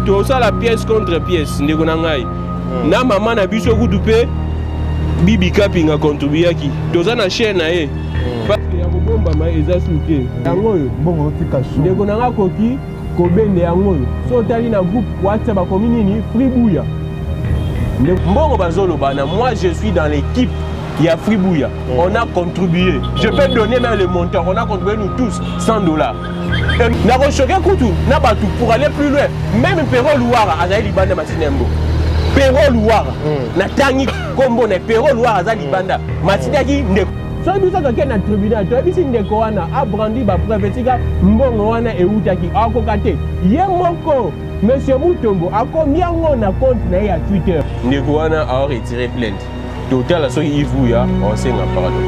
tout ça la pièce contre pièce ndeko na ngai na maman na biso kutu pe bibi kapinga contribuer ki toza na chaîne na ye parce que ya kobomba ma eza souté yango yo bongo tika chaud ndeko na nga koki kobende yango yo so tali na groupe WhatsApp ba community Fribouya mbongo bazoloba na moi je suis dans l'équipe il y a Fribouya on a contribué je peux donner même le montant on a contribué nous tous $100 na rechoqué kutu na batu pour aller plus loin même Pero Louara azali libanda matinembo Pero Louara na tangi kombo na Pero Louara azali libanda matinaki ndeko so biso ka na tribunal to bisi ndeko wana abrandi ba preuve tika mbongo wana eutaki akoka te ye moko monsieur Mutombo akomi yango na compte na ya Twitter ndeko wana a retiré plainte total so Ivuya on senga pardon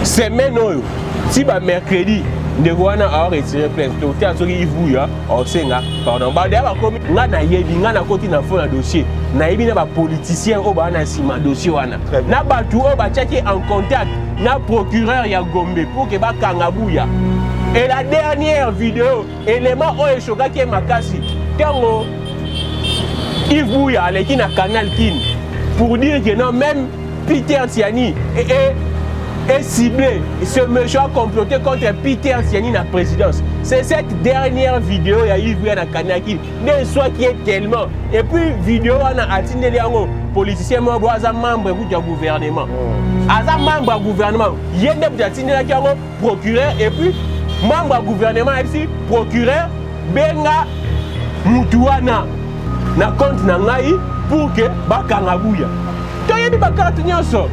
semaine oyo si ba mercredi ndeko wana a retiré plainte total so Ivuya on senga pardon ba de ba komi nga na yebi nga na koti na fond na dossier na yebi na ba politicien o ba na sima dossier wana na batu o ba tchaki en contact na procureur ya Gombe pour que ba Kangabuya et la dernière vidéo élément o eshoka ki makasi tango Ivuya aleki na Canal Kin pour dire que non même Peter Tiani est ciblé ce monsieur a comploté contre Peter Tiani na présidence c'est cette dernière vidéo ya Ivuya na Canal Kin ne soit qui est tellement et puis vidéo wana atindeli yango politicien mo boza membre du gouvernement aza membre du gouvernement yende atindeli yango procureur et puis membre du gouvernement ici procureur benga mutuana na compte na ngai pour que Bakangabuya toyebi bakarte nyonso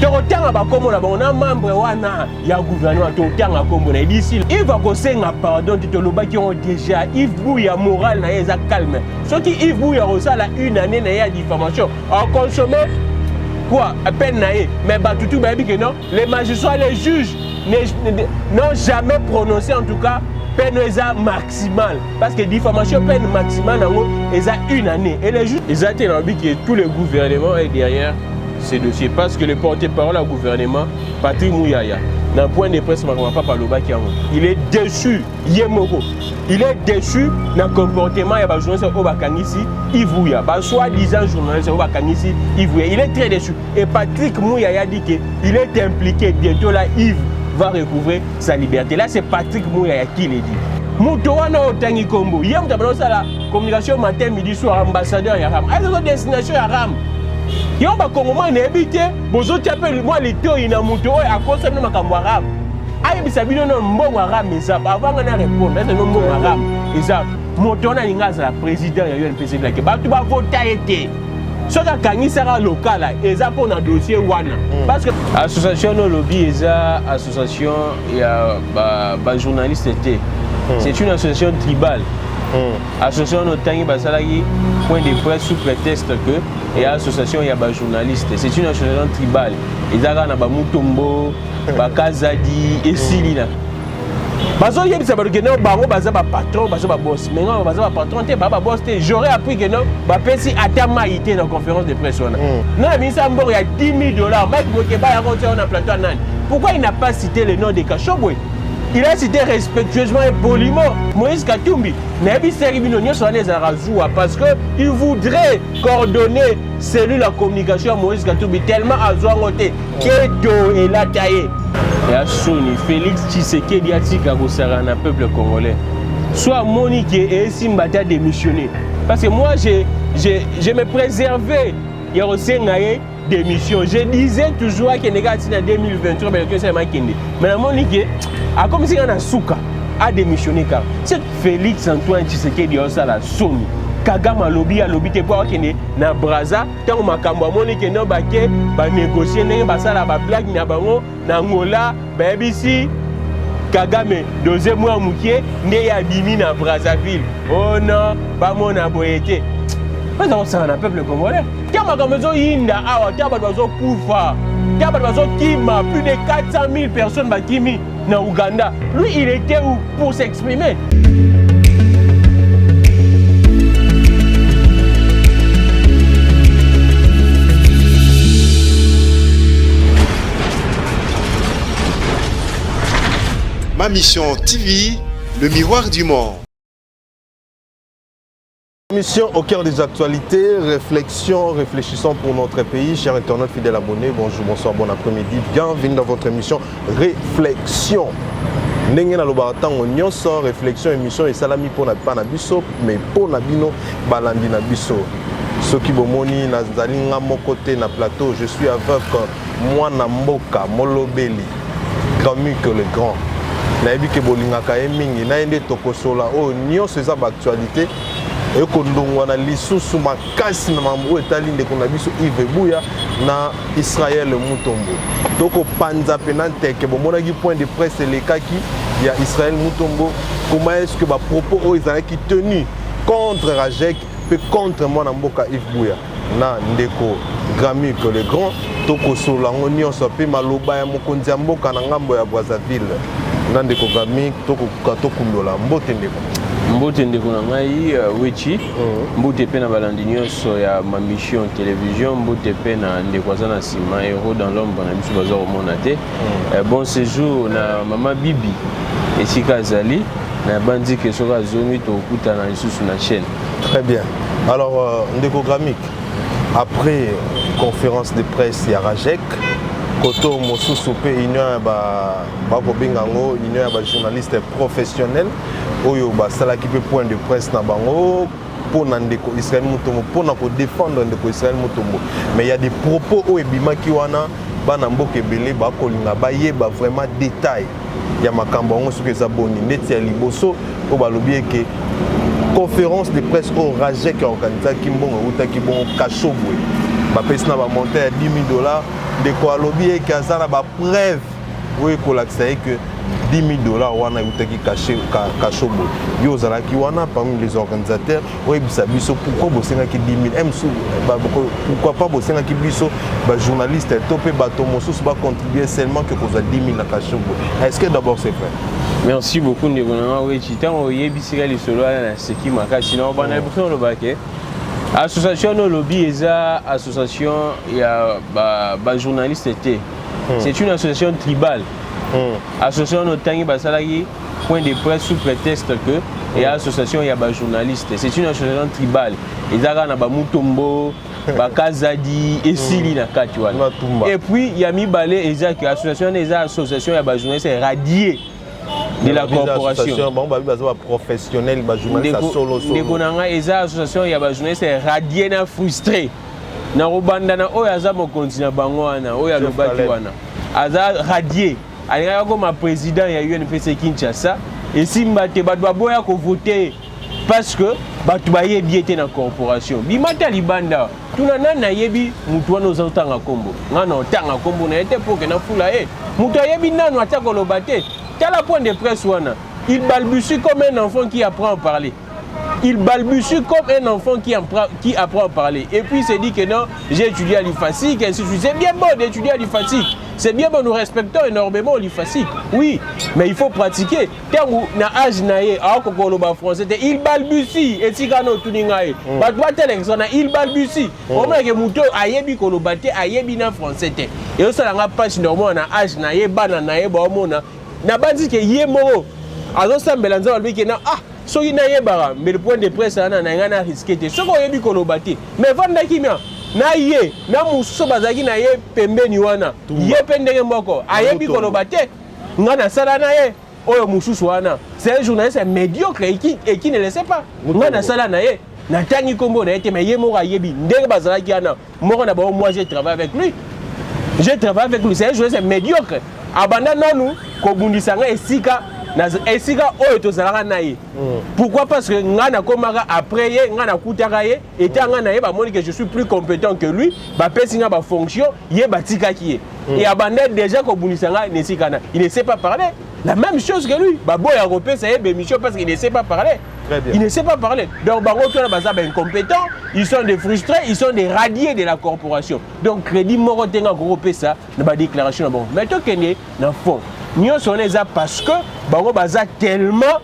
tokotanga bakombo na bango na membre wana ya gouvernement tokotanga kombo na ici il va kosenga pardon titolobaki on déjà Ivuya moral na eza calme soki Ivuya osala une année na ya diffamation en consommer quoi à peine na mais batutu bayebi que non les magistrats les juges n'ont jamais prononcé en tout cas peine maximale parce que diffamation peine maximale est à une année et les juges ils ont envie que tout le gouvernement est derrière ces dossiers parce que le porte-parole au gouvernement Patrick Mouyaya dans point de presse il est déçu Yemoko il est déçu dans le comportement de journaliste Obakangisi Ivuya soi-disant journaliste Obakangisi Ivuya il est très déçu et Patrick Mouyaya dit qu'il est impliqué bientôt là Yves va recouvrer sa liberté. Là, c'est Patrick Mouyaya qui l'a dit. Moutowana Otangi Kombo. Hier, nous avons la communication matin, midi, soir, ambassadeur Yaram. Est-ce que destination Yaram? Yo ba Kongo na habité, bozo tiapel moi les taux ina muto à cause de makambo Yaram. Ayi bisabino no mbongo Yaram eza avant na répondre, est-ce no mbongo Yaram eza motona lingaza la président ya UNPC la ke ba tu ba voter été. Ce qui est local, c'est pour un dossier wana. Parce que l'association no lobby est association il y a journaliste était. C'est une association tribale. Association no tangi basalaki point de presse sous prétexte que et association il y a journaliste. C'est une association tribale. Ils ont na ba Mutombo, ba Kazadi et Silina. Bazo yebisa ba que bango baza ba patron baza ba boss mais non baza ba patron te ba boss te j'aurais appris que non ba pesi atama ité dans conférence de presse wana na ministre mboro ya $10,000 Mike Bokeba ya roté on a plateau nani pourquoi il n'a pas cité le nom de Kachobwe il a cité respectueusement et poliment Moïse Katumbi na yebisa ribino nyonso wana ezala zuwa parce que il voudrait coordonner celui la communication Moïse Katumbi tellement azwango te keto et la taillé et à Sony, Félix Tshisekedi a dit qu'il y a peuple congolais. Soit Monique et Simbata démissionné. Parce que moi, je me préservais. Il y a aussi des missions. Je disais toujours qu'il y a en 2023, mais Monique, comme si on a souka, a démissionné. C'est Félix Antoine Tshisekedi a la Sony. Kagama lobby a lobby te pour que na Braza tant makambo amoni que no baké ba négocier ndenge basala ba blague na bango na Angola ba bisi Kagame deuxième mois mukie ndé ya bimi na Brazzaville oh non ba mona boyete pas ça na peuple congolais tant makambo zo yinda awa tant ba zo kufa tant ba zo kima plus de 400,000 personnes ba kimi na Ouganda lui il était où pour s'exprimer. Ma Mission TV, le miroir du monde. Mission au cœur des actualités, réfléchissons pour notre pays. Chers internautes fidèles abonnés, bonjour, bonsoir, bon après-midi. Bienvenue dans votre émission Réflexion. Ndenge na loba tango nyonso réflexion émission et salami pour na pas na biso mais pour na bino balandi na biso. Soki bomoni nazali nga moko te na plateau, je suis avec moi na mboka molobeli Gramik le grand. Nayebi ke bolingaka ye mingi na ende tokosola o nyonso eza ba actualité. Et qu'on a lisusu makasi na mambo etali ndeko na biso Yves Buya na Israël Mutombo. Donc au panza penante ke bomona ki point de presse lekaki ya Israël Mutombo, comment est-ce que ba propos ils ont qui tenu contre Rajek et contre moi na mboka Yves Buya na ndeko Gramik le grand toko solango nyonso pe maloba ya mokonzi ya mboka na ngambo ya Brazzaville na ndeko Gramik toko kundola mbote ndeko Mbote ndeko na ngai wechi mbote pe na balandi nyonso ya ma mission télévision mbote pe na ndeko azana sima héros dans l'ombre na biso bazo komona te bon séjour na mama Bibi esika azali na bandi ke soka zomi to kutana lisusu na chaîne. Très bien. Alors ndeko Gramik, après conférence de presse ya Rajek koto mosusu pe union ba kobingango union ba journaliste professionnel oyo ba sala ki pe point de presse na bango pour ndeko Israël Mutombo pour na ko défendre ndeko Israël Mutombo, mais il y a des propos o ebimaki wana bana mboka ebele ba kolinga ba yeba vraiment détail ya makambo ngo soki eza boni neti ya liboso o ba lobi ke conférence de presse au Rajek organisé ki mbongo utaki bon kashobwe ba pesi na ba monter à $10,000 de quoi lobby et kazana ba preuve oui kolakisa que $10,000 wana utaki caché kashobo yo zalaki wana parmi les organisateurs oui biso pourquoi bosenga ki 10,000 pourquoi pas bosenga ki biso ba journaliste topé bato mosusu ba contribuer seulement que koza 10,000 na kashobo. Est-ce que d'abord c'est vrai? Merci beaucoup ndeko na we chitango yebisika lisolo na seki makasi na bana biso lobake. Association no lobby eza association ya ba journaliste était. C'est une association tribale. Association no tangi basalaki point de presse sous prétexte que et association ya ba journaliste. C'est une association tribale. Ezaka na ba Mutombo, ba Kazadi et Sili na kati wana. Et puis ya mibale ezaka association ya ba journaliste radié de la corporation. Bon ba professionnel ba journaliste solo. Ndeko nanga eza association ya ba journaliste radié na frustré. Na robanda na oyo aza mokonzi na bango wana oyo alobaki wana. Aza radié. Alinga comme président ya UNPC Kinshasa et simba te bato baboya ko voter parce que bato bayebi ete na corporation. Bimata libanda tuna nana yebi mutu wana ozotanga kombo. Ngana otanga kombo na ete pour que na fula mutu yebi nanu atako lobate. Quel point de presse wana? Il balbutie comme un enfant qui apprend à parler. Il balbutie comme un enfant qui apprend à parler. Et puis il se dit que non, j'ai étudié à l'IFASIC. C'est bien bon d'étudier à l'IFASIC. C'est bien bon, nous respectons énormément l'IFASIC. Oui, mais il faut pratiquer. Quand on a âge naïe, français, il balbutie. Et si on a tout ningaï, il balbutie. On a que mouton ayebi kolobate ayebi na français. Et on a pas normal na âge naïe, bana naïe, bomona. Na bandi ke yemo. Alors ça me lanza lui que na soki na yebara mais le point de presse na ngana risqué te soko yebi kolobate mais vanda kimia na ye na muso bazaki na ye pembeni wana ye pendenge moko ayebi kolobate ngana sala na ye oyo mususu wana c'est un journaliste médiocre et qui ne le sait pas ngana sala na ye na tangi kombo na ete mais ye moko ayebi ndenge bazalaki ana moko na ba moi j'ai travaillé avec lui c'est un journaliste médiocre abanda nanu kobundisanga esika oyo tozalaka na ye. Pourquoi? Parce que ngana komaka après ye ngana kutaka ye et ngana ye ba moni que je suis plus compétent que lui ba pesinga ba fonction ye batikaki ye et abanda déjà kobundisanga nesikana il ne sait pas parler la même chose que lui ba boya repesa ye bémission parce qu'il ne sait pas parler. Il ne sait pas parler. Donc bango tona bazaba incompétents, ils sont des frustrés, ils sont des radiés de la corporation. Donc crédit moko tenga ko repesa na ba déclaration bon mais to kende na fond nous sommes parce que bango baza tellement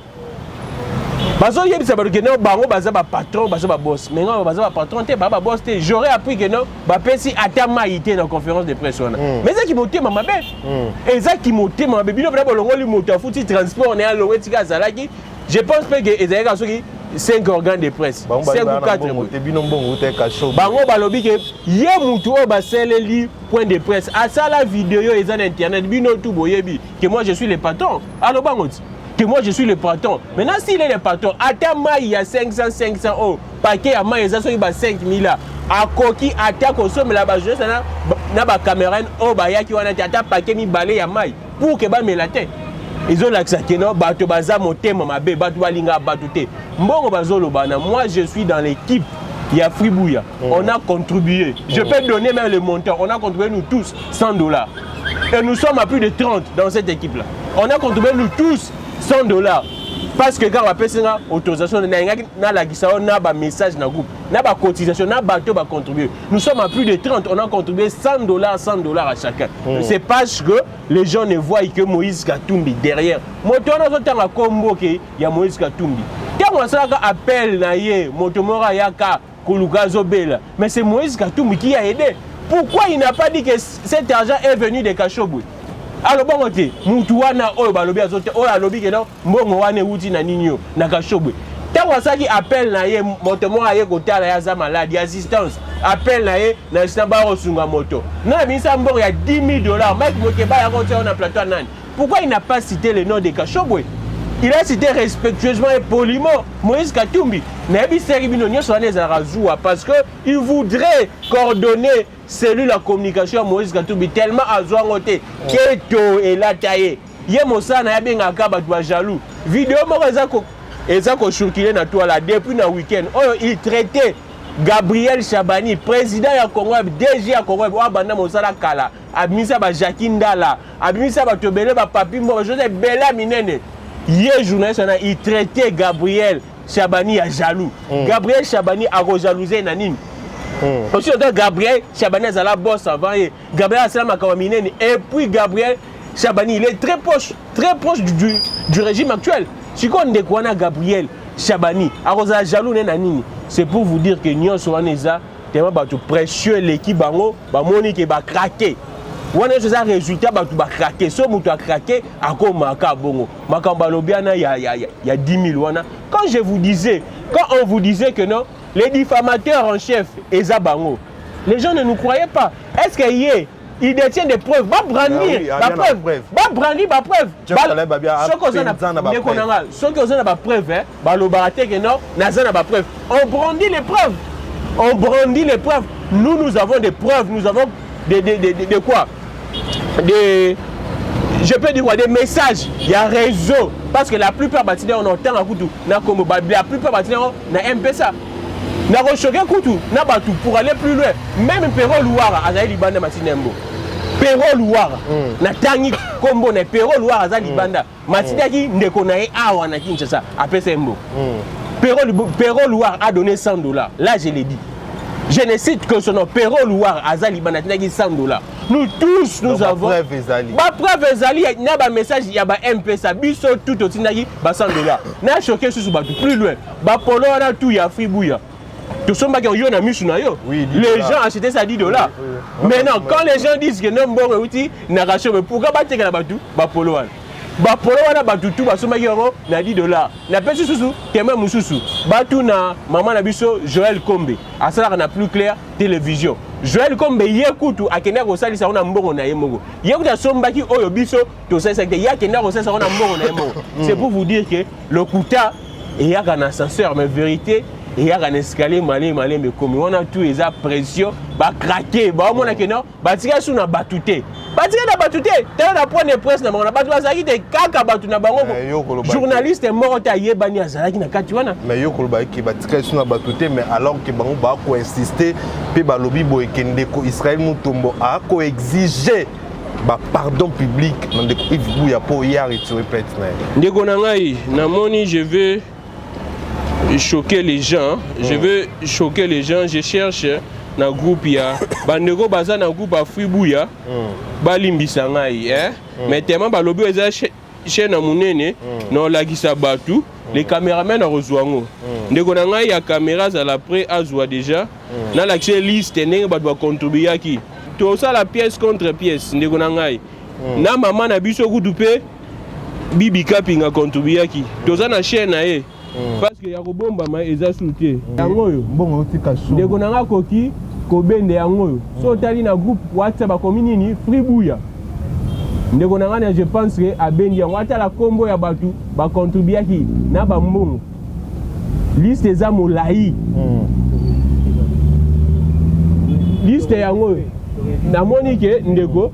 bazo yebisa ba que non bango baza ba patron baza ba boss mais non baza ba patron te ba boss te j'aurais appris que non ba pesi atama ité dans conférence de presse wana mais ça qui monte mama be et ça qui monte mama be bino ba longo li moto futi transport na lo wetika zalaki je pense pas que ezalaka soki 5 organes de presse 5 ou 4 bango balobi ke ye mutu o baseleli point de presse asala vidéo eza na internet bino tout boyebi que moi je suis le patron alors bango que moi je suis le patron maintenant s'il est le patron ata mai ya 500 oh paquet ya mai eza soki ba 5000 là akoki ata kosomela ba jeunesse na ba caméra o bayaki wana ata paquet mibale ya mai pour que ba melate ils ont l'accepté non bato baza motema mabe bato balinga bato te mbongo bazoloba na moi je suis dans l'équipe il y a Fribouya on a contribué je peux donner même le montant on a contribué nous tous $100 et nous sommes à plus de 30 dans cette équipe là on a contribué nous tous $100 parce que quand on appelle ça autorisation na la gisa on a ba message na groupe na ba cotisation na bato ba contribuer nous sommes à plus de 30 on a contribué $100 à chacun c'est parce que les gens ne voient que Moïse Katumbi derrière moto na zotanga kombo ke ya Moïse Katumbi quand on ça appel na ye moto mora yaka koluka zobela mais c'est Moïse Katumbi qui a aidé pourquoi il n'a pas dit que cet argent est venu de Kashobwe alors bon côté mutu wana oyo balobi azote oyo alobi ke non mbongo wana uti na ninyo na Kashobwe tant wasaki appel na ye moto mo aye kotala ya za malade assistance appel na ye na samba osunga moto na misa mbongo ya $10,000 Mike Mokeba ya kote na plateau nani pourquoi il n'a pas cité le nom de Kashobwe il a cité respectueusement et poliment Moïse Katumbi nabi seribino nyoso wana ezala zuwa parce que il voudrait coordonner celui la communication Moïse Katumbi tellement azwa ngote keto elataye ye mosana ya bengaka bato ba jaloux vidéo moko eza ko circuler na toi là depuis na week-end oyo il traitait Gabriel Chabani président ya Congo DG ya Congo wa banda mosala kala abimisa ba Jacques Ndala abimisa ba tobele ba papi mo José Bela minene hier journaliste il traitait Gabriel Chabani à jaloux Gabriel Chabani a rejalouser na nini aussi Gabriel Chabani a la boss avant Gabriel Salama Kawaminene et puis Gabriel Chabani il est très proche du régime actuel si on découvre Gabriel Chabani a jaloux na nini c'est pour vous dire que Nyon Soaneza tellement bato précieux l'équipe bango ba monique ba craquer wana chose a résultat bato ba craquer so mutu a craquer akomaka bongo makamba lobiana ya 10 000 wana quand on vous disait que non les diffamateurs en chef eza bango les gens ne nous croyaient pas est-ce que il détient des preuves va brandir ba preuve ceux qui ont ba preuve ba lobarate que non nazana ba preuve on brandit les preuves nous avons des preuves nous avons de quoi je peux dire quoi des messages il y a réseau parce que la plupart bâtiments on entend à Koutou na Congo la plupart bâtiments na MPSA na Rochoké Koutou na Batou pour aller plus loin même Perro Louara azali libanda matinembo Perro Louara na tangi kombo na Perro Louara azali libanda matinaki ndeko na ye awa na Kinshasa apesa mbo Perro Louara a donné $100 là je l'ai dit je ne cite que son nom Perro Louara azali libanda tinaki $100 nous tous nous avons ba preuve ezali na ba message ya ba MPSA biso tout otinaki ba $100 na choqué sous Batou plus loin ba polo na tout ya Fribouya tout ça qui ont na misu na yo les gens achetaient ça $10 maintenant quand les gens disent que non bon outil na ratio mais pourquoi ba teka na Batou ba polo wana Batou tout ba soma ki na $10 na pesu susu kema mususu Batou na maman na biso Joël Kombe asala na plus clair télévision Joël Kombe yekutu akenda ko salisa ona mbongo na yemoko yekuta sombaki oyo biso to salisa ke yakenda ko salisa ona mbongo na yemoko c'est pour vous dire que le kuta et y a un ascenseur mais vérité et il y a un escalier malé mais comme on a tout les pression ba craquer ba on a que non ba tika sou na batouté t'as la point de presse na ba batu azaki te kaka batu na bango journaliste mort ta yebani azalaki na kati wana mais yo koloba ki ba tika sou na batouté mais alors que bango ba ko insister pe ba lobi boy kende ko Israël Mutombo a ko exiger ba pardon public na ndeko Yves Buya po ya retirer plainte na ndeko na ngai na moni je vais choquer les gens je cherche na groupe ya bandeko baza na groupe ya Fribouya balimbisa ngai mais tellement balobi eza chaîne na munene na olakisa batu les caméramans rozwango ndeko na ngai ya caméra za la près azwa déjà na l'accès liste ndenge batu ba contribuer ki to ça la pièce contre pièce ndeko na ngai na maman na biso kutu pe bibi kapinga contribuer ki to za na chaîne na ye parce que ya kobomba ma eza soutien yango yo mbongo tika sou ndeko nanga koki kobende yango yo so tali na groupe WhatsApp bakomi nini Fribuya ndeko nanga je pense que abendi yango atala kombo ya batu bakontribuaki na bambongo liste eza molai liste yango namoni ke ndeko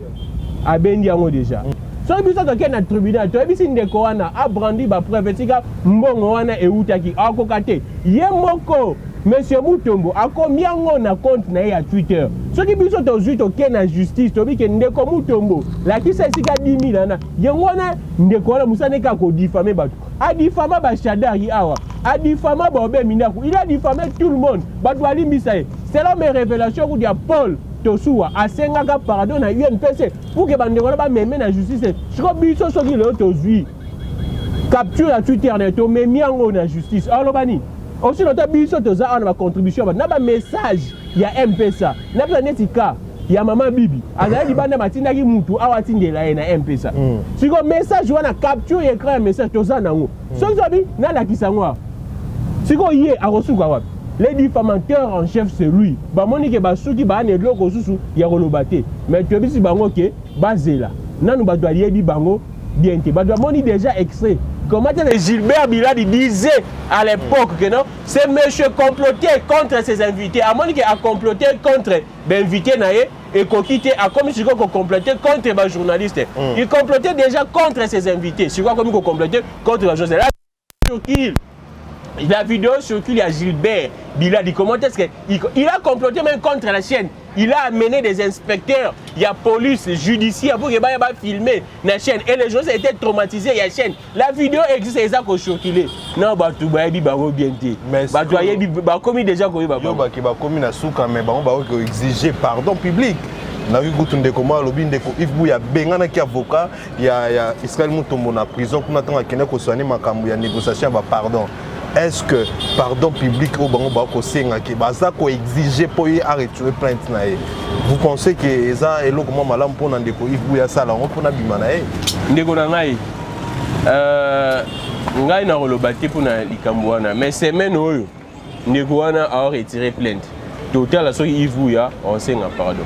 abendi yango déjà so biso toke na tribunal toyebisi ndeko wana abrandi bapreuve tika mbongo wana eutaki akoka te ye moko monsieur Mutombo akomi yango na compte na ye ya Twitter soki biso tozwi toke na justice tobike ndeko Mutombo lakisa esika 10 000 ana yango wana ndeko wana musane ka kodifame bato adifama bashadari awa adifama baobe minaku il a diffamé tout le monde bato alimbisa ye selon mes révélations kudia Paul Tosuwa asengaka pardon na UNPC pour que bandeko na ba meme na justice siko biso soki leo tozwi capture ya Twitter na to memi yango na justice alobani aussi nota biso toza ana ba contribution na ba message ya M-Pesa na planeti ka ya mama bibi azali banda matindaki mutu awatindela ye na M-Pesa siko message wana capture écran ya message toza nango soki zabi na lakisa ngwa siko ye akosuka wapi les diffamateurs en chef c'est lui bamoni ke basuki baane eloko susu ya koloba te mais tobisi bango ke bazela nanu bato aliyebi bango bien te bato bamoni déjà extrait comment Gilbert Biladi disait à l'époque que non c'est monsieur comploté contre ses invités amoni ke a comploté contre l'invité naye et kokité a comme si ko comploté contre les journalistes il complotait déjà contre ses invités c'est quoi comme ko comploté contre les journalistes sur qui la vidéo circule à Gilbert Biladi. Comment est-ce qu'il a comploté même contre la chaîne? Il a amené des inspecteurs, il y a police judiciaire pour qu'il filmer la chaîne. Et les gens étaient traumatisés, il y a la chaîne. La vidéo existe, c'est ça qu'on circulé. Non, bah tout va bien bien. Mais bah toi, il y commis déjà qu'on va commis na souka mais bah on exiger pardon public. Na vu que tu comment lobby ndeko if buya bengana ki avocat ya Israël Mutombo na prison kuna tanga kene ko soigner makambo ya négociation ba pardon. Est-ce que pardon public au bango bako senga ki baza ko exiger pour y arrêter plainte na ye? Vous pensez que ça est comment malam pour na ndeko if buya sala on pour na bima na ye? Ndeko na ngai ngai na koloba te pour na likambo wana mais semaine oyo ndeko wana a retiré plainte. Total so if buya on senga pardon.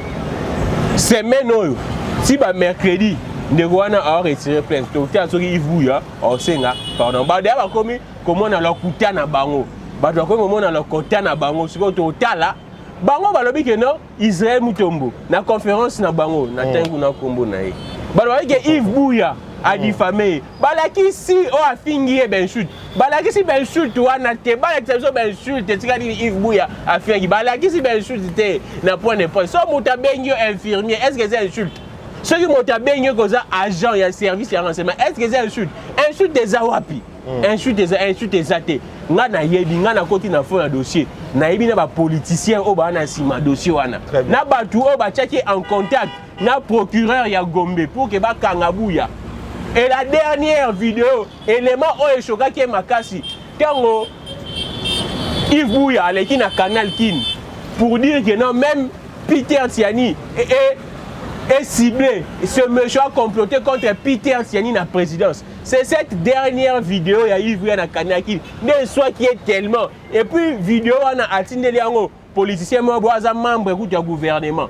Semaine oyo si ba mercredi ndeko wana a retiré plainte. Total so if buya on senga pardon. Ba dia ba komi comment on a le côté na bango bato ko comment on a le côté na bango siko total bango balobi ke non Israël Mutombo na conférence na bango na tengu na kombo na ye bato ke Yves Buya a diffamé balaki si o afingi ben shoot balaki si ben shoot wana te balaki so ben shoot te tikali Yves Buya afingi balaki si ben shoot te na point de point so mutabengyo infirmier est-ce que c'est un insulte ceux qui mutabengyo koza agent ya service ya renseignement est-ce que c'est un insulte insulte des awapi insulte des athées. Nga na yebi nga na koti na fond na dossier. Na yebi na ba politicien o ba na sima dossier wana. Na batu o ba tchaki en contact na procureur ya Gombe pour que ba kangabuya. Et la dernière vidéo, élément o eshoka ki makasi. Tango Yves Buya aleki na Canal Kin pour dire que non même Peter Tiani est ciblé. Ce monsieur a comploté contre Peter Tiani na présidence. C'est cette dernière vidéo ya Yves Buya na Kanaki ne soit qui est tellement et puis vidéo na atindeli yango politicien mo boza membre du gouvernement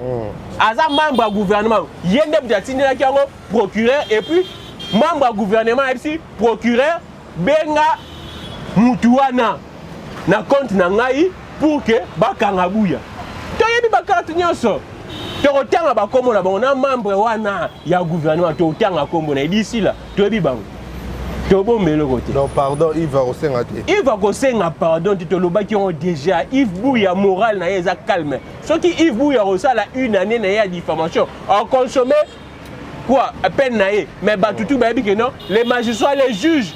aza membre du gouvernement yende atindeli yango procureur et puis membre du gouvernement et puis procureur benga mutuana na compte na ngai pour que bakanga buya to yebi bakatu nyonso to otanga bakombo na bango na membre wana ya gouvernement to otanga kombo na d'ici là to yebi bango. Non, pardon, Yves va kosenga te. Yves va kosenga pardon, tu te loba qui ont déjà Yves Buya moral na yeza calme. Ce qui Yves Buya resala une année na ya diffamation. En consommé quoi à peine na ye mais batutu ba bi que non, les magistrats, les juges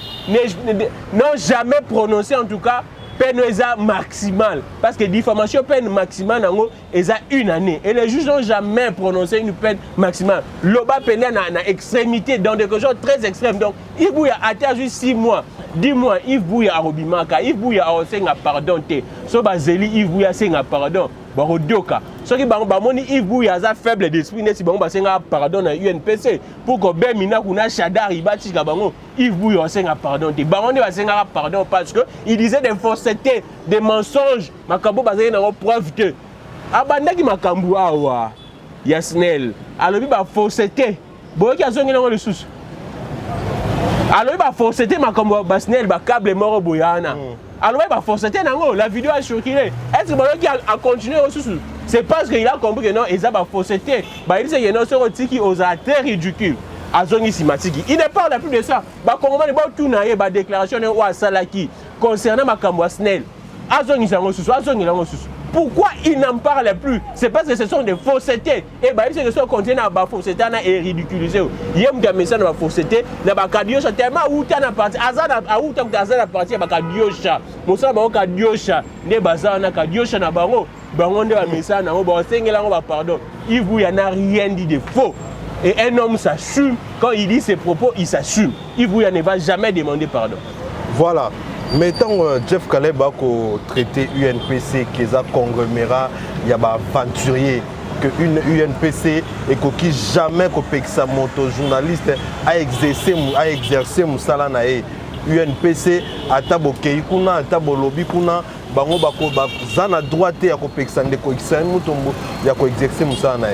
n'ont jamais prononcé en tout cas peine maximale parce que diffamation peine maximale nango eza une année et les juges n'ont jamais prononcé une peine maximale. Loba peine na extrémité dans des choses très extrêmes. Donc Yves Buya a juste 6 mois 10 mois Yves Buya a robimaka Yves Buya a senga pardon te so bazeli Yves Buya senga pardon barodoka soki bango bamoni Yves Buya za faible d'esprit neti bango basenga pardon na UNPC pour que ben mina kuna shadari batika bango Yves Bouya asenga pardon te bango nde basenga pardon parce que il disait des faussetés des mensonges makambo bazali na preuve te abandaki makambo awa ya SNEL alobi ba fausseté boyoki azongi nango lisusu alobi ba fausseté makambo ba SNEL ba câble mort boyana alobi ba fausseté nango la vidéo a circulé est-ce que boyoki a continuer lisusu c'est parce qu'il a compris que non ils a ba fausseté ba il dit que non sero tiki aux atés ridicule azongi simatiki il ne parle plus de ça ba kongomani ba tunaye ba déclaration ne wa salaki concernant makambo SNEL azongi sango lisusu azongi lango lisusu. Pourquoi il n'en parle plus? C'est parce que ce sont des faussetés. Et bien, il se contient dans la fausseté et ridiculisé. Il y a un message dans la fausseté. Dans la cadiocha, tellement où tu as parti. Azana, où tu as parti, la cadiocha. Moussa, la cadiocha. Ne bazar, la cadiocha, na bango. Bango, de la message, na bango, pardon. Il vous y en a rien dit de faux. Et un homme s'assume. Quand il dit ses propos, il s'assume. Il vous y ne va jamais demander pardon. Voilà. Mettons Jeff Caleb a traité UNPC, qui est un conglomérat, il y a des aventuriers, que une UNPC et qui jamais sa moto journaliste a exercé musala na UNPC a tabo keikuna a tabo lobby kuna bango bako zana droite ya ko peksa ndeko exercer mutombo ya ko exercer musala na.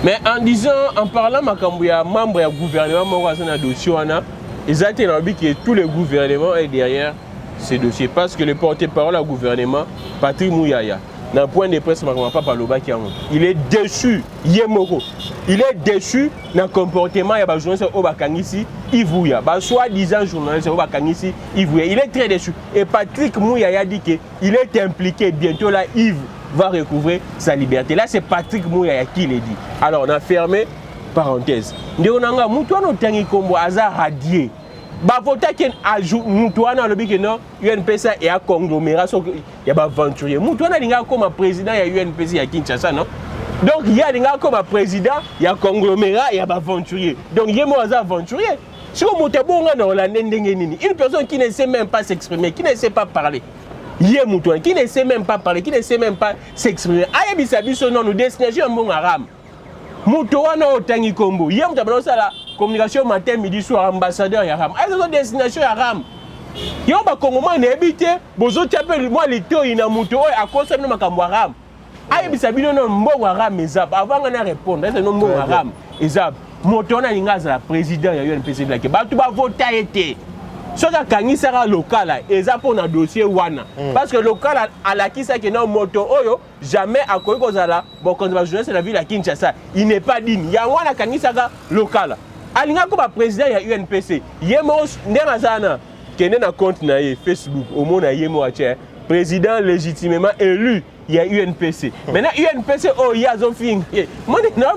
Mais en disant en parlant makambo ya membre ya gouvernement moko na dossier wana exactement lobby que tout le gouvernement est derrière ces dossiers parce que le porte-parole du gouvernement, Patrick Mouyaya, dans le point de presse, il est déçu, Yemoko. Il est déçu dans le comportement de journaliste Obakangisi, Ivouya. Soit-disant journaliste Obakangisi, Ivouya. Il est très déçu. Et Patrick Mouyaya dit qu'il est impliqué. Bientôt là, Yves va recouvrer sa liberté. Là, c'est Patrick Mouyaya qui l'a dit. Alors, on a fermé parenthèse. On a dit que radié. Bavota qui ajoute Moutouana le big non UNPC et à conglomérat il y a aventurier Moutouana linga comme président il y a UNPC à Kinshasa non donc il y a linga comme président il y a conglomérat il y a aventurier donc il y a moi aventurier si on monte bon on la une personne qui ne sait même pas s'exprimer qui ne sait pas parler il y a Moutouana qui ne sait même pas parler qui ne sait même pas s'exprimer aïe bisabi son nom nous destination un bon arabe Moutouana au tangi combo il y a Moutouana là communication matin, midi, soir, ambassadeur Yaram. Elles sont destination Yaram. Il y a un Congolais qui habite, bozo tapé moi les taux il a monté à cause de makambo Yaram. Aïe bisabino non bon Yaram ezab avant on a répondre c'est non bon Yaram ezab. Motona linga za président ya UNPC la ke ba tu ba voter été. Soka kanisa ka local ezab pour un dossier wana parce que local à la qui ça que non moto oyo jamais à koyi kozala bon conservation c'est la ville à Kinshasa. Il n'est pas digne. Ya wana kanisa ka local. Alinga ko ba président ya UNPC yemo ndena zana kende na compte na Facebook au monde na yemo ache président légitimement élu ya UNPC maintenant UNPC oh ya zo fing moni na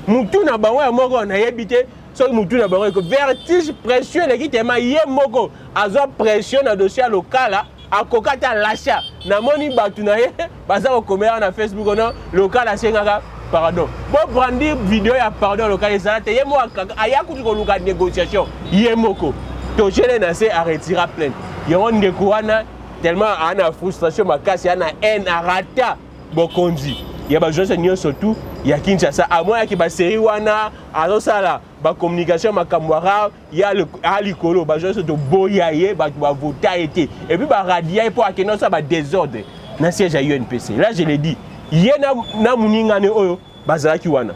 mutu na bango ya moko na yebite so mutu na bango ko vertige pression le kitema yemoko azo pression na dossier local akokata l'achat na moni batu na ye baza ko komera na Facebook non local asengaka pardon. Bon, prendre vidéo ya pardon local et ça, il y a moi aya ku ko luka négociation. Yemoko. To gêner na se à retirer plainte. Yo ndeko wana tellement ana frustration makasi ana haine arata bokonzi. Ya ba jeune seigneur surtout ya Kinshasa à moins ki ba série wana azo sala ba communication makamwara ya le alikolo ba jeune to boyaye ba voter été et puis ba radia pour akeno ça ba désordre na siège à UNPC. Là je l'ai dit. Yé na muningane oyo bazalaki wana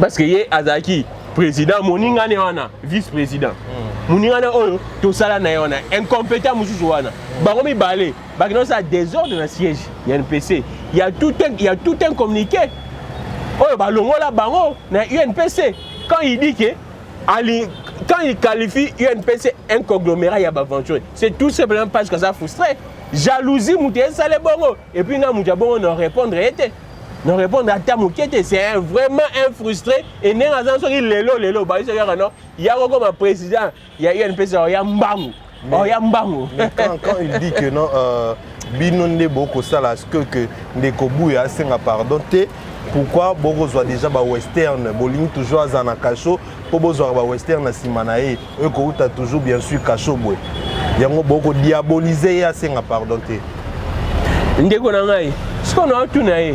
parce que yé azaki président muningane wana vice-président muningane oyo to sala na yona incompétent mususu wana bango mi balé bakino ça désordre na siège ya UNPC il y a tout un communiqué oyo balongola bango na UNPC quand il dit que quand il qualifie UNPC un conglomérat ya aventure c'est tout simplement parce que ça frustré jalousie mouté ça les bongo et puis na mouja bongo non répondre était non répondre à ta moukete c'est vraiment un frustré et n'est pas so lelo ba il non il y a comme président il y a UNPC il y a mbangu quand il dit que non binonde boko sala que ndeko buya senga pardon te pourquoi boko soit déjà ba western boling toujours azana kacho po bozwa ba western na simana e ko uta toujours bien sûr kacho boy yango boko diaboliser ya senga pardon te ndeko na ngai ce qu'on a tout na e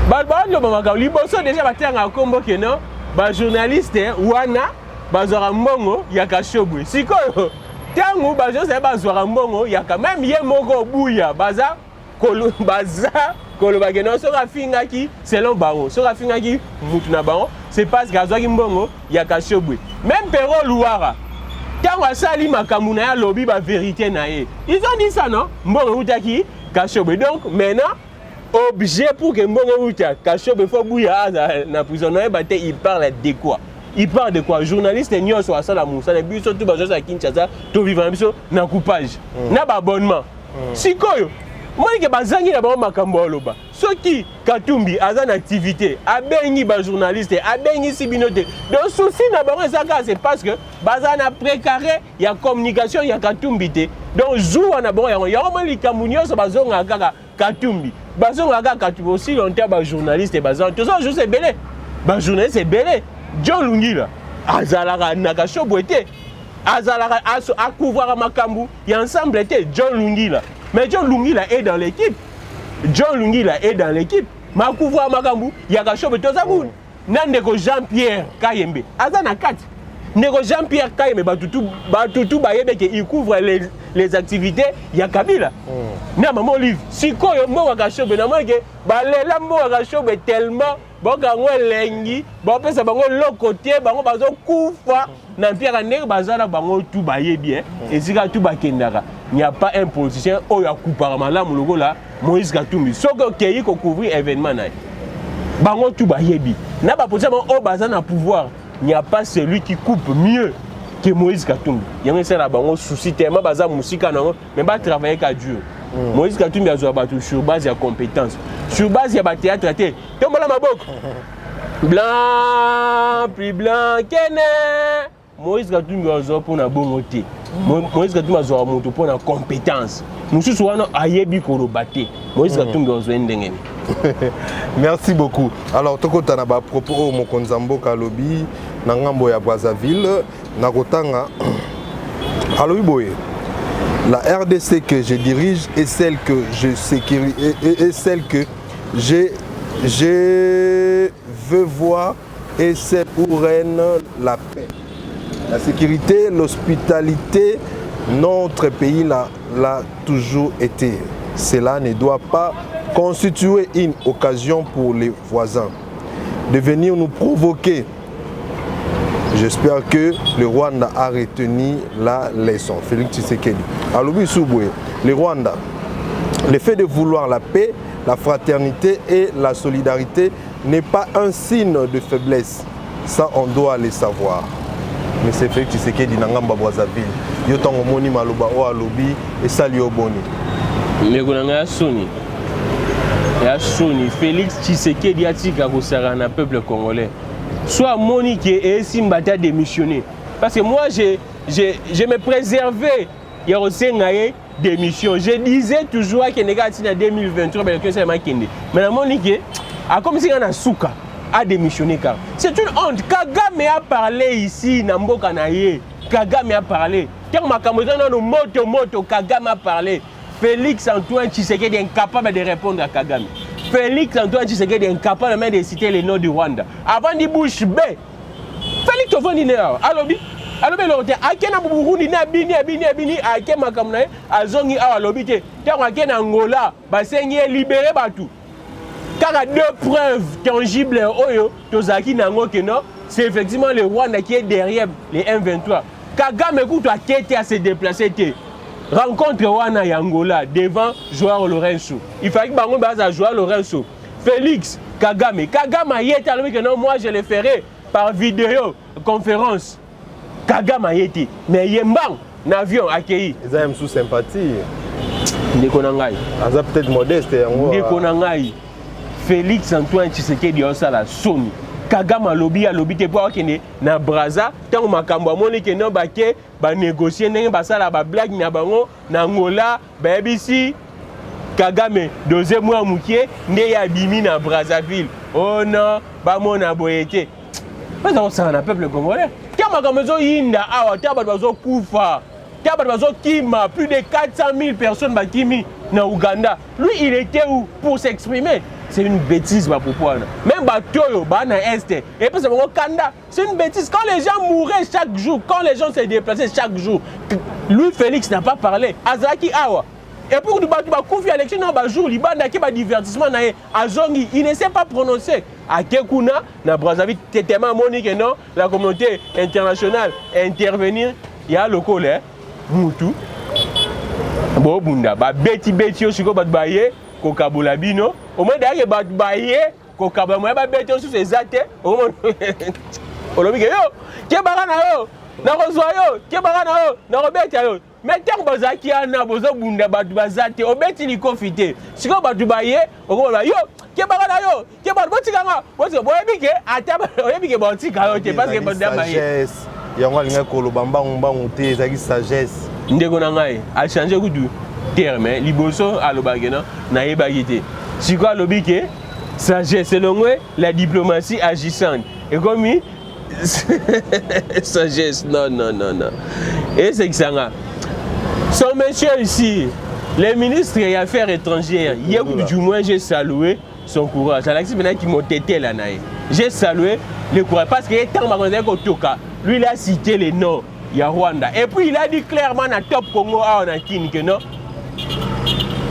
ba lo ba liboso déjà batanga kombo que non ba journaliste wana bazwaka mbongo ya Kashobwe. Sikoyo tango bazose bazwaka mbongo ya ka même ye moko buya baza koloba que non soka fingaki selon bango soka fingaki mutu na bango c'est parce que azwaki mbongo ya Kashobwe. Même Pero Louara tango asali makambo na ya lobi ba vérité na ye. Ils ont dit ça non mbongo utaki Kashobwe. Donc maintenant objet pour que mbongo uta Kashobwe faut buya na prison na ba te il parle de quoi? Il parle de quoi? Journaliste nyo so asala musala biso tout bazo sa Kinshasa to vivre biso na coupage na ba abonnement. Sikoyo moi que bazangi na ba makambo loba. Soki Katumbi azan activité abengi ba journaliste abengi sibinote. Donc souci na ba ezaka c'est parce que bazana précaré ya communication ya Katumbi te. Donc jour na bon ya mo likamunyo so bazonga kaka Katumbi. Bazonga kaka Katumbi aussi longtemps ba journaliste bazan. Tout ça juste belé. Ba journaliste c'est belé. John Lungila azalaka na Kashobwe te azalaka a couvrir makambu y ensemble était John Lungila mais John Lungila est dans l'équipe John Lungila est dans l'équipe ma couvrir makambu ya Kashobwe to zabu nandeko Jean-Pierre Kayembe azana 4 ndeko Jean-Pierre Kayembe batutu bayebe que il couvre les activités ya Kabila na maman Olive sikoyo mbo wa Kashobwe na moke balela mbo wa Kashobwe tellement bokango elengi bopesa bango lokotie bango bazo kufa na mpia ndenge bazala bango tout bayebi esika tout bakendaka il n'y a pas un politicien oyo akupaka malamu lokola Moïse Katumbi soki okei ko couvrir événement na bango tout bayebi na ba politicien o bazana pouvoir il n'y a pas celui qui coupe mieux que Moïse Katumbi yango c'est la bango souci tellement baza musika nango mais ba travailler ka dur. Moïse Katumbi a battu sur base de compétences, sur base de théâtre traité. Tombola maboko. Blanc, plus blanc, kene. Moïse Katumbi a joué pour la bonté. Moïse Katumbi a joué pour la compétence. Nous sommes ayebi kolobate. Moïse Katumbi a joué ndenge. Merci beaucoup. Alors toko tanaba propos mon konzambo kalobi na ngambo ya Brazzaville na kotanga alobi boye. La RDC que je dirige est celle que je sécurise et celle que je veux voir et c'est où règne la paix. La sécurité, l'hospitalité, notre pays l'a toujours été. Cela ne doit pas constituer une occasion pour les voisins de venir nous provoquer. J'espère que le Rwanda a retenu la leçon. Félix Tshisekedi. Alors, le Rwanda, le fait de vouloir la paix, la fraternité et la solidarité n'est pas un signe de faiblesse. Ça, on doit le savoir. Mais c'est Félix Tshisekedi Nangamba Brazzaville. Yotango moni maloba o alobi et sali oboni. Mais konanga soni. Ya soni Félix Tshisekedi atika ko sarana peuple congolais. Soit Monique et Simbata démissionner. Parce que moi, je me préservais. Il y a aussi des missions. Je disais toujours que négatif en 2023, que c'est ma kende. Mais la Monique, comme si on a souka, a démissionné. C'est une honte. Kagame a parlé ici, Namboka Naye. Kagame a parlé. Quand ma camarade moto, Kagame a parlé. Félix Antoine Tshisekedi est incapable de répondre à Kagame. Félix Antoine Tshisekedi est incapable même de citer les noms du Rwanda. Avant de bouche B, Félix Antoine Tshisekedi alobi l'autre akena Burundi na bini ake makamna azongi awa alobi te tango akena Angola basengi libérer batu. Car deux preuves tangibles oyo tozaki nango que non, c'est effectivement le Rwanda qui est derrière les M23. Kagame écoute a quitté à se déplacer te. Rencontre Wana Yangola devant Joao Lorenzo. Il fallait que Bango Baza Joao Lorenzo. Félix Kagame. Kagame a été alors que non, moi je le ferai par vidéo conférence. Kagame a été. Mais Yembang, l'avion accueilli. Ils ont sous sympathie. Ndekonangai. Ils ont peut-être modeste. Ndekonangai. Félix Antoine Tshisekedi Osala Soni. Kagame lobby te pour kene na Brazza tant makambo amoni ke no bake ba négocier ndenge basala ba blague na bango na Angola ba bisi Kagame deuxième mois mukie nde ya bimi na Brazzaville. Oh non, ba mona boyete. Pas dans ça na peuple congolais. Quand makambo zo yinda awa ta ba bazo kufa. Ta ba bazo kima plus de 400 000 personnes ba kimi na Ouganda. Lui il était où pour s'exprimer? c'est une bêtise pour moi. Même Batoyo, Bana Est, et puis c'est mon Kanda, c'est une bêtise. Quand les gens mouraient chaque jour, quand les gens se déplaçaient chaque jour, Louis Félix n'a pas parlé. Azaki Awa. Et pour que tu aies l'élection, jour, il y a un divertissement, il ne sait pas prononcer. À Kekuna, na Brazzaville, tellement monique, non, la communauté internationale intervenir, il y a le colère, Moutou, bon, Bunda, Betty Betty, aussi, Baye, Kokabulabino, au moins d'ailleurs, Baye, Kokabulabino, Betty, aussi, c'est athées, au moins, on l'a dit, yo, Kebarana, yo, Narozoyo, Kebarana, yo, Narobet, yo. Mais tant que Bazaki a besoin de Bazate, au bêti ni confité. Si on va dubailler, on va yo, qui est barana yo, qui est barana, botikanga, botikanga, boyebike, ataba, boyebike botikanga, tu parce que botikanga. Sagesse, yango linga kolobamba ngomba monter, zaki sagesse. Ndeko nangai, a changer kudu terme, liboso alobagena, na yebagité. Si quoi lobike, sagesse, selon moi, la diplomatie agissante. Et comme sagesse, non. Et c'est que ça nga. Son monsieur ici, le ministre des Affaires étrangères, hier du moins j'ai salué son courage. C'est qui m'a tété là. J'ai salué le courage parce qu'il est tellement lui il a cité les noms, il y a Rwanda. Et puis il a dit clairement dans Top Congo, on a que non.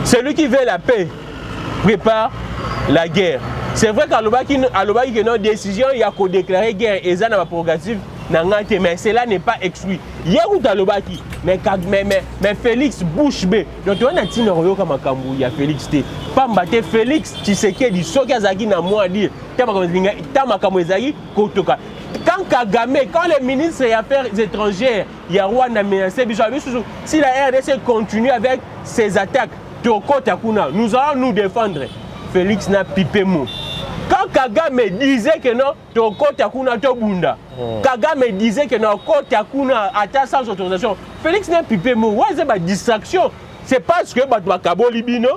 Celui qui veut la paix prépare la guerre. C'est vrai qu'à l'Obaki, nos décisions, il y a qu'à déclarer guerre et ça n'a pas prérogative. Mais cela n'est pas exclu. Hier où tu as l'Obaki, mais Félix bouche B. Donc tu as un petit noyau comme un Kambou, il y a Félix T. Pas m'battre Félix, tu sais qu'il dit Sokazaki n'a moins à dire. Quand Kagame, quand les ministres des Affaires étrangères, il y a Rwanda, si la RDC continue avec ses attaques, nous allons nous défendre. Félix n'a pipé mot. Quand Kagame disait que non, Toko Takuna Tobunda. Kagame disait que non, Toko Takuna atta sans autorisation. Félix n'a pipé mot. Ouais, c'est ma distraction. C'est parce que Batouakabo Libino.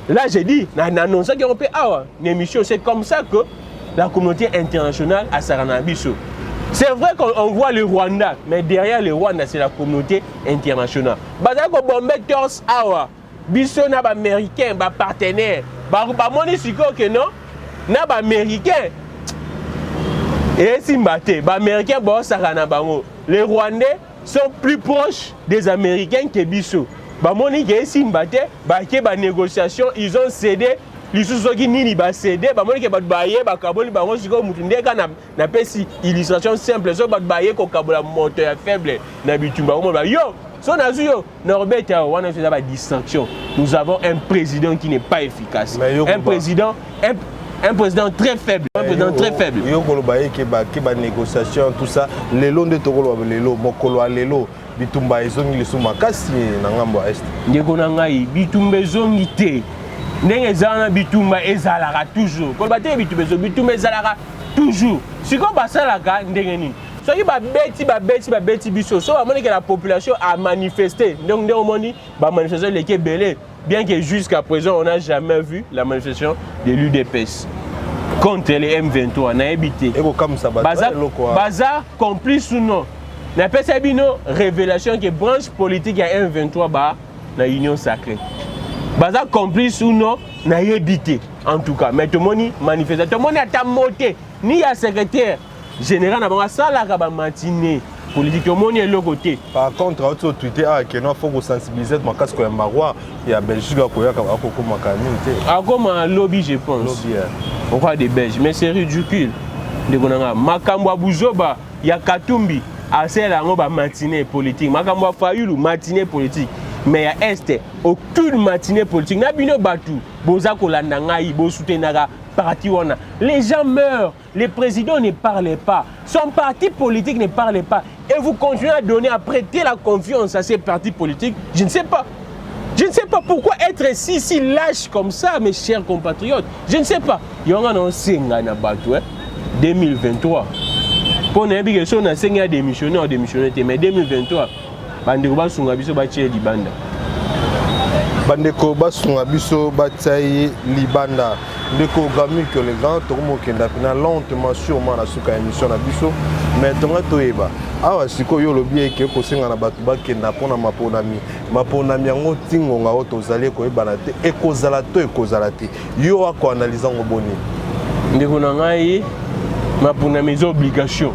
Là, j'ai dit, non, ça qui on peut avoir une émission. C'est comme ça que la communauté internationale a Saranabiso. C'est vrai qu'on voit le Rwanda, mais derrière le Rwanda, c'est la communauté internationale. Bazako Bombay Tors Awa. Biso n'a pas américain, pas partenaire. Bah, moni siko que non. Na ba américain et Simbate ba américain ba sakana bango. Les Rwandais sont plus proches des Américains que biso. Ba moni ke Simbate ba ke ba négociation, ils ont cédé lisusoki nini ba cédé ba moni ke ba baye ba kaboli bango siko mutu ndeka na pesi illustration simple so ba baye ko kabola moteur faible na bitumba ko ba yo. Son azio, Norbert, on a fait la distinction. Nous avons un président qui n'est pas efficace. Un président très faible. Un président très faible. Il y a des négociations, tout ça. Les lots de Togolo, les lots, Mokolo, les lots, Bitumba, ils ont mis les Makasi, Nangambo Est. Ndekonangai, Bitumba, ils ont mis Nengezana, Bitumba, Ezalara, toujours. Quand Bitumba, Ezalara, toujours. Si on passe à la gare, Ndengeni. Soki ba beti biso so amoni que la population a manifesté donc ba manifestation les belé bien que jusqu'à présent on n'a jamais vu la manifestation de l'UDPS contre les M23 na habité et comme ça bazar complice ou non na pesa bino révélation que branche politique ya M23 ba na union sacrée bazar complice ou non na habité en tout cas mais tout le monde manifeste tout le monde a monté ni ya secrétaire général n'a pas ça la matinée politique au monde est le côté. Par contre autour Twitter que non faut sensibiliser ma casque ya Marois et à Belgique ko ya ko comme communauté. Ah comme un lobby je pense. Lobby. On voit des Belges mais c'est ridicule. De konanga makambo buzoba ya Katumbi à celle ba matinée politique. Makambo Fayulu matinée politique. Mais à Est aucune matinée politique. Na bino batu boza kolanda ngai bo soutenaka parti wana. Les gens meurent, les présidents ne parlaient pas, son parti politique ne parlait pas. Et vous continuez à donner, à prêter la confiance à ces partis politiques. Je ne sais pas. Je ne sais pas pourquoi être si lâche comme ça, mes chers compatriotes. Je ne sais pas. Il y a un ancien 2023. Pour nous, il y a des missionnaires, mais 2023, Bandeko Basunga Biso Bataille Libanda. ndeko Gami que les grands tomo kenda pina lentement sûrement na suka émission na biso mais tonga toyeba awa sikoyo lobi eke ko senga na batu ba kenda pona maponami yango tingonga o tozali koyebana te ekozala te yo ako analyser ngo boni ndeko na ngai maponami zo obligation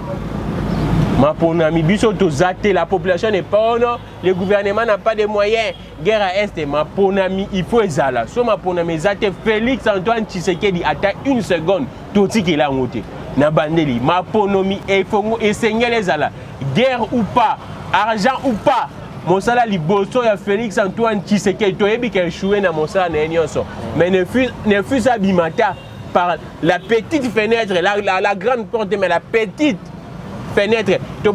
maponami biso tozate la population n'est pas non le gouvernement n'a pas de moyens guerre à est maponami il faut ezala so maponami zate Félix Antoine Tshisekedi ata une seconde totiki la ngote na bandeli maponami et fongo esengel ezala guerre ou pas argent ou pas mosala liboso ya Félix Antoine Tshisekedi toyebi ke échoué na mosala na nyonso mais ne fut ça bimata par la petite fenêtre la grande porte mais la petite fenêtre, tu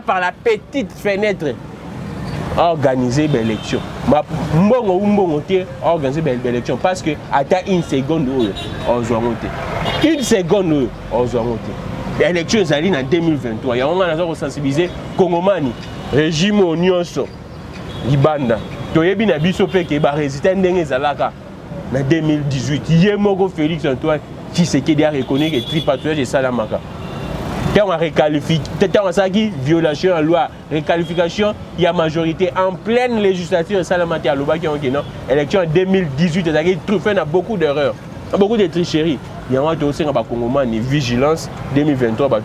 par la petite fenêtre organiser l'élection. Organiser l'élection parce que à une seconde une seconde l'élection est en 2023. Il y a un sensibiliser Congomani régime nyonso libanda. Toyebi na biso pe ke ba résister ndenge zalaka na 2018. Yemoko Félix Antoine Tshisekedi a reconnu que tripatouage et salamaka. Quand on requalifie, violation de la loi, réqualification, il y a majorité en pleine législature de Salamati à Loba qui ont gagné. Élection en 2018, il y a beaucoup d'erreurs, beaucoup de tricheries. Il y a aussi un Bakongomani vigilance 2023.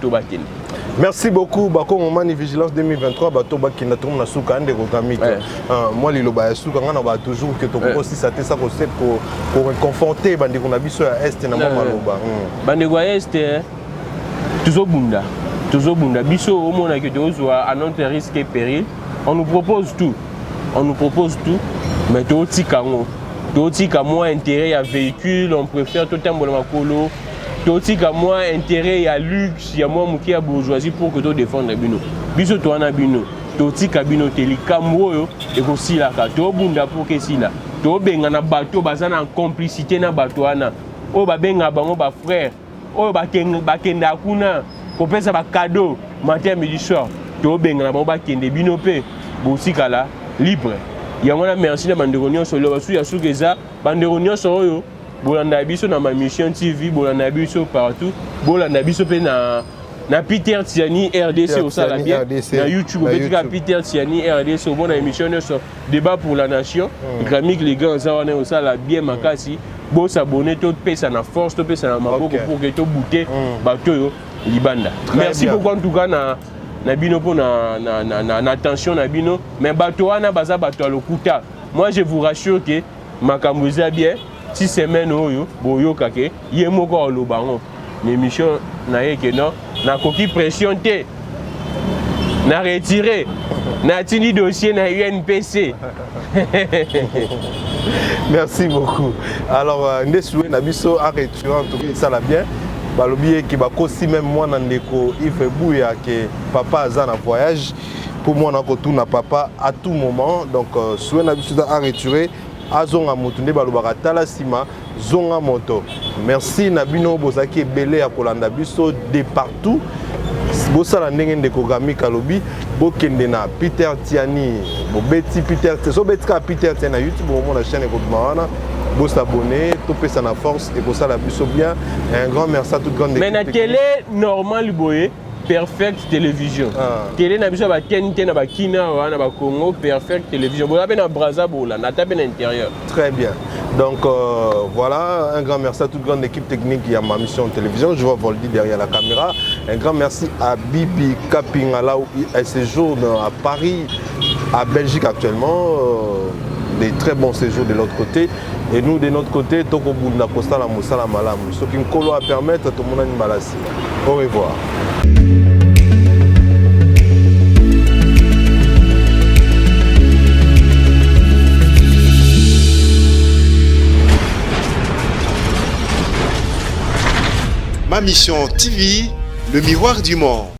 Merci beaucoup, Bakongomani vigilance 2023. Bato Bakina Tom Nasuka Ande Rokamito. Moi, les Loba Yasuka, on a toujours que ton aussi ça ça pour conforter Bandeko Nabiso à Est et Namaloba. Bandeko Est. Toujours bunda. Biso au monde que tu à notre risque et péril. On nous propose tout, mais tu as moins intérêt à véhicule, on préfère tout le temps colo. Tu as moins intérêt à luxe, il y a moins qui a bourgeoisie pour que tu défendes bino. Biso tu as bino, tu as bino teli kamwo et aussi la carte. Tu bunda pour que si là. Tu benga na bateau bazana en complicité na bateau ana. O ba benga bango ba frère. Oh bakenda kuna kopesa ba cadeau matin midi soir to benga ba bakende bino pe bosikala libre yango na merci na bandeko nyonso lo basu ya sukeza bandeko nyonso oyo bolanda biso na ma mission TV bolanda biso partout bolanda biso pe na Peter Tiani RDC au sala bien na YouTube betika Peter Tiani RDC au bon émission sur débat pour la nation Gramik les grands zawana au sala bien makasi bon s'abonner tout pesa na force tout pesa na maboko pour que tout bouter bato yo libanda. Merci beaucoup en tout cas na bino pour na attention na bino mais bato wana baza bato lokuta. Moi je vous rassure que makambo za bien 6 semaines oyo boyoka ke yemoko lobango l'émission na yeke non na koki pression te na retirer na tini dossier na UNPC. Merci beaucoup. Alors, Nesoué Nabiso a retiré en tout cas ça l'a bien. Balobi qui va aussi même moi Nandeko il fait bouillir que papa a un voyage pour moi on a papa à tout moment donc Soué Nabiso a retiré azonga motunde balobaka tala sima zonga moto. Merci Nabino Bozaki belé à Kolanda biso de partout. Bosala ndenge ndeko Gami Kalobi bokende na Peter Tiani bobeti Peter so betika Peter Tiani na YouTube au na chaîne Kodmawana bo s'abonner topé ça na force et bosala biso bien un grand merci à toute grande équipe. Mais na télé normal boye Perfect Télévision. Télé na biso ba TNT na ba Kina na ba Congo Perfect Télévision. Bo na Brazzaville na tape na intérieur. Très bien. Donc voilà, un grand merci à toute grande équipe technique qui a ma mission de télévision. Je vois Voldy derrière la caméra. Un grand merci à Bibi Kapingala où elle séjourne à Paris, à Belgique actuellement. Des très bons séjours de l'autre côté. Et nous de notre côté, Toko Bunda Costa la Moussala Malam. Ce qui me à permettre à tout le monde de malassi. Au revoir. Ma mission TV, le miroir du monde.